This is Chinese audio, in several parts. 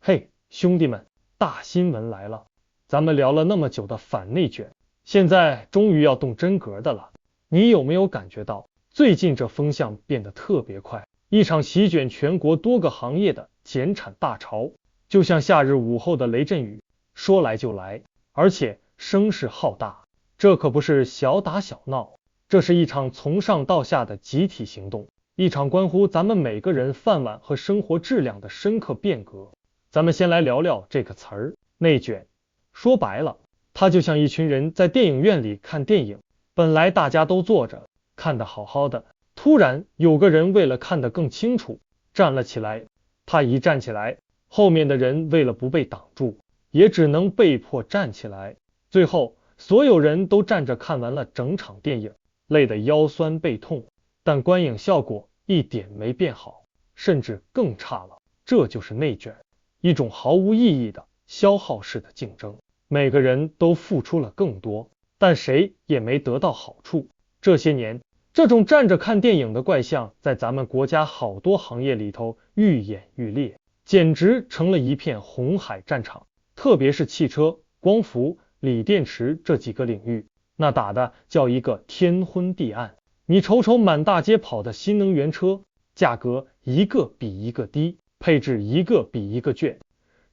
嘿，兄弟们，大新闻来了！咱们聊了那么久的反内卷，现在终于要动真格的了。你有没有感觉到，最近这风向变得特别快？一场席卷全国多个行业的减产大潮，就像夏日午后的雷阵雨，说来就来，而且声势浩大。这可不是小打小闹，这是一场从上到下的集体行动，一场关乎咱们每个人饭碗和生活质量的深刻变革。咱们先来聊聊这个词儿，内卷。说白了，它就像一群人在电影院里看电影，本来大家都坐着，看得好好的，突然有个人为了看得更清楚，站了起来。他一站起来，后面的人为了不被挡住，也只能被迫站起来。最后，所有人都站着看完了整场电影，累得腰酸背痛，但观影效果一点没变好，甚至更差了。这就是内卷。一种毫无意义的消耗式的竞争，每个人都付出了更多，但谁也没得到好处。这些年，这种站着看电影的怪象在咱们国家好多行业里头愈演愈烈，简直成了一片红海战场。特别是汽车、光伏、锂电池这几个领域，那打的叫一个天昏地暗。你瞅瞅满大街跑的新能源车，价格一个比一个低，配置一个比一个卷，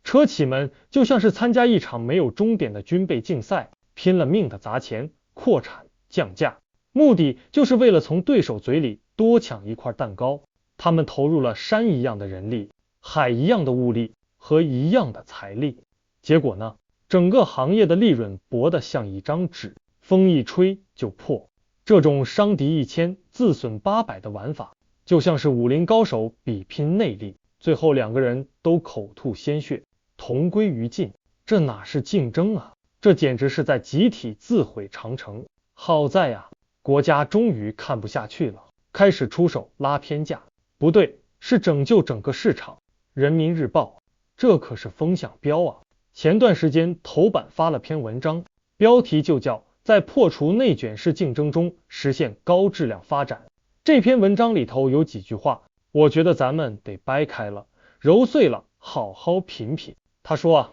车企们就像是参加一场没有终点的军备竞赛，拼了命的砸钱、扩产、降价，目的就是为了从对手嘴里多抢一块蛋糕。他们投入了山一样的人力、海一样的物力和一样的财力，结果呢，整个行业的利润薄得像一张纸，风一吹就破。这种伤敌1000自损800的玩法，就像是武林高手比拼内力，最后两个人都口吐鲜血，同归于尽。这哪是竞争啊，这简直是在集体自毁长城。好在呀，国家终于看不下去了，开始出手拉偏价，不对，是拯救整个市场。人民日报，这可是风向标啊！前段时间头版发了篇文章，标题就叫在破除内卷式竞争中实现高质量发展。这篇文章里头有几句话，我觉得咱们得掰开了揉碎了好好品品。他说啊，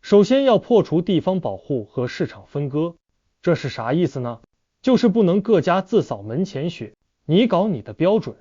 首先要破除地方保护和市场分割。这是啥意思呢？就是不能各家自扫门前雪，你搞你的标准，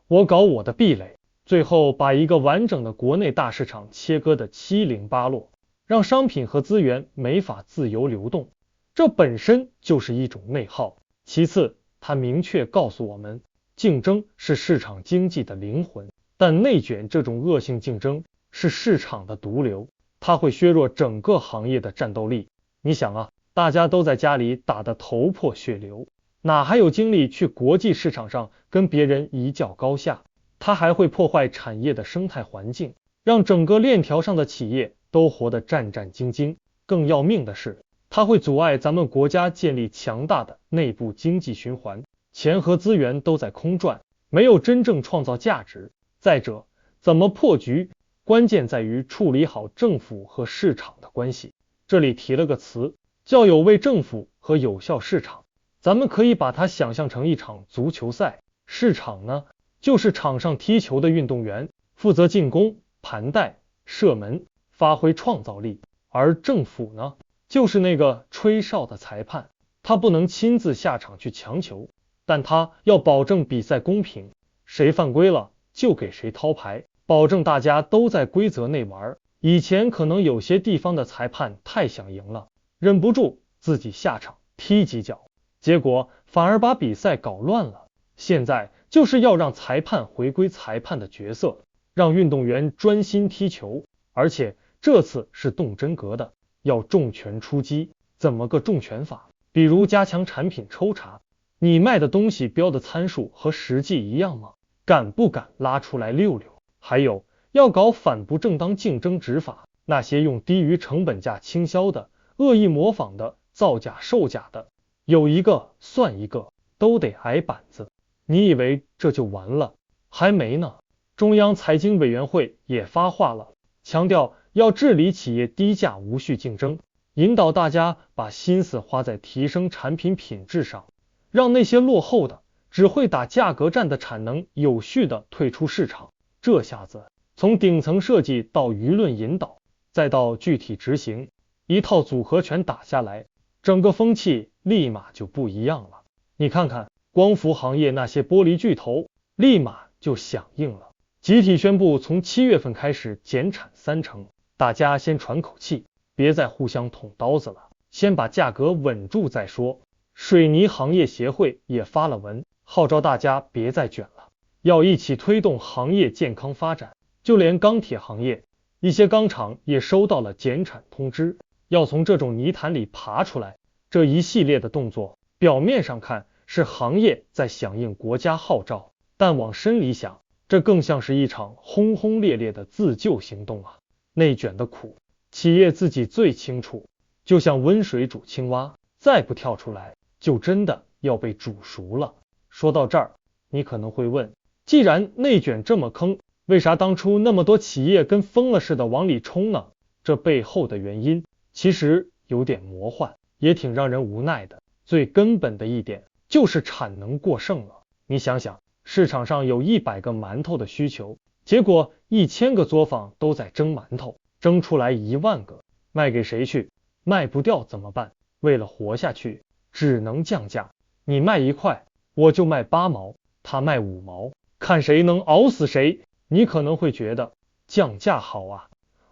我搞我的壁垒，最后把一个完整的国内大市场切割得七零八落，让商品和资源没法自由流动。这本身就是一种内耗。其次，他明确告诉我们，竞争是市场经济的灵魂，但内卷这种恶性竞争是市场的毒瘤，它会削弱整个行业的战斗力。你想啊，大家都在家里打得头破血流，哪还有精力去国际市场上跟别人一较高下？它还会破坏产业的生态环境，让整个链条上的企业都活得战战兢兢。更要命的是，它会阻碍咱们国家建立强大的内部经济循环，钱和资源都在空转，没有真正创造价值。再者，怎么破局，关键在于处理好政府和市场的关系。这里提了个词，叫有位政府和有效市场。咱们可以把它想象成一场足球赛，市场呢，就是场上踢球的运动员，负责进攻、盘带、射门，发挥创造力。而政府呢，就是那个吹哨的裁判，他不能亲自下场去强求，但他要保证比赛公平，谁犯规了就给谁掏牌，保证大家都在规则内玩。以前可能有些地方的裁判太想赢了，忍不住自己下场踢几脚，结果反而把比赛搞乱了。现在就是要让裁判回归裁判的角色，让运动员专心踢球，而且这次是动真格的，要重拳出击。怎么个重拳法？比如加强产品抽查，你卖的东西标的参数和实际一样吗？敢不敢拉出来溜溜？还有要搞反不正当竞争执法，那些用低于成本价倾销的、恶意模仿的、造假售假的，有一个算一个，都得挨板子。你以为这就完了？还没呢。中央财经委员会也发话了，强调要治理企业低价无序竞争，引导大家把心思花在提升产品品质上，让那些落后的、只会打价格战的产能有序地退出市场。这下子从顶层设计到舆论引导，再到具体执行，一套组合拳打下来，整个风气立马就不一样了。你看看光伏行业那些玻璃巨头，立马就响应了，集体宣布从7月份开始减产30%，大家先喘口气，别再互相捅刀子了，先把价格稳住再说。水泥行业协会也发了文，号召大家别再卷了，要一起推动行业健康发展。就连钢铁行业，一些钢厂也收到了减产通知，要从这种泥潭里爬出来。这一系列的动作，表面上看是行业在响应国家号召，但往深里想，这更像是一场轰轰烈烈的自救行动啊！内卷的苦，企业自己最清楚，就像温水煮青蛙，再不跳出来，就真的要被煮熟了。说到这儿，你可能会问，既然内卷这么坑，为啥当初那么多企业跟疯了似的往里冲呢？这背后的原因其实有点魔幻，也挺让人无奈的。最根本的一点就是产能过剩了。你想想，市场上有100个馒头的需求，结果1000个作坊都在蒸馒头，蒸出来1万个，卖给谁去？卖不掉怎么办？为了活下去，只能降价。你卖1块，我就卖8毛，他卖5毛，看谁能熬死谁。你可能会觉得降价好啊，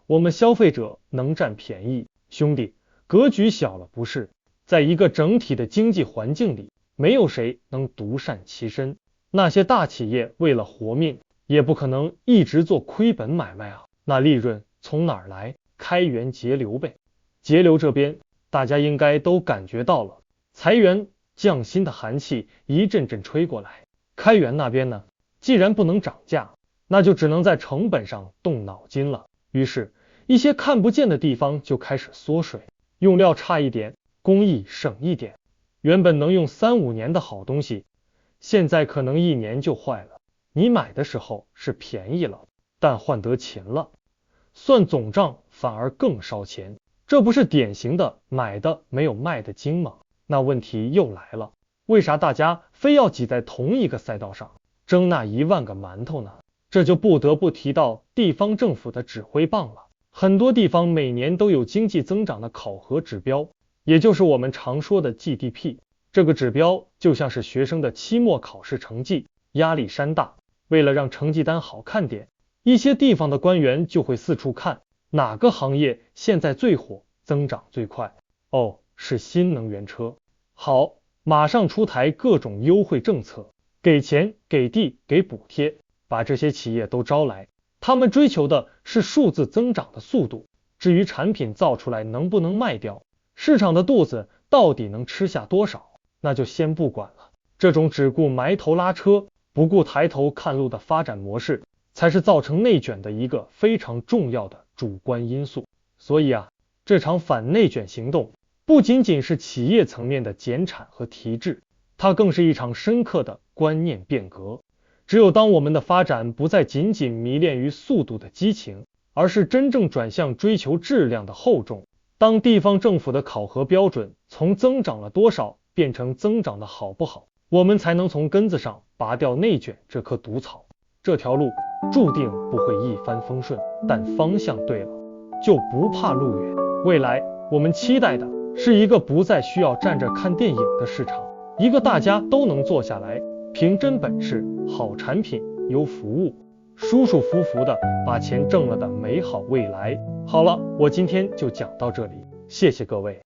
我们消费者能占便宜。兄弟，格局小了不是？在一个整体的经济环境里，没有谁能独善其身。那些大企业为了活命，也不可能一直做亏本买卖啊，那利润从哪儿来？开源节流呗。节流这边大家应该都感觉到了，裁员降薪的寒气一阵阵吹过来。开源那边呢，既然不能涨价，那就只能在成本上动脑筋了。于是一些看不见的地方就开始缩水，用料差一点，工艺省一点，原本能用3-5年的好东西，现在可能1年就坏了。你买的时候是便宜了，但换得勤了，算总账反而更烧钱。这不是典型的买的没有卖的精吗？那问题又来了，为啥大家非要挤在同一个赛道上争那1万个馒头呢？这就不得不提到地方政府的指挥棒了。很多地方每年都有经济增长的考核指标，也就是我们常说的 GDP。 这个指标就像是学生的期末考试成绩，压力山大。为了让成绩单好看点，一些地方的官员就会四处看，哪个行业现在最火，增长最快。哦，是新能源车。好，马上出台各种优惠政策，给钱给地给补贴，把这些企业都招来。他们追求的是数字增长的速度，至于产品造出来能不能卖掉，市场的肚子到底能吃下多少，那就先不管了。这种只顾埋头拉车，不顾抬头看路的发展模式，才是造成内卷的一个非常重要的主观因素。所以啊，这场反内卷行动不仅仅是企业层面的减产和提质，它更是一场深刻的观念变革。只有当我们的发展不再仅仅迷恋于速度的激情，而是真正转向追求质量的厚重，当地方政府的考核标准从增长了多少变成增长的好不好，我们才能从根子上拔掉内卷这棵毒草。这条路注定不会一帆风顺，但方向对了，就不怕路远。未来我们期待的是一个不再需要站着看电影的市场，一个大家都能坐下来，凭真本事、好产品、优服务，舒舒服服的把钱挣了的美好未来。好了，我今天就讲到这里，谢谢各位。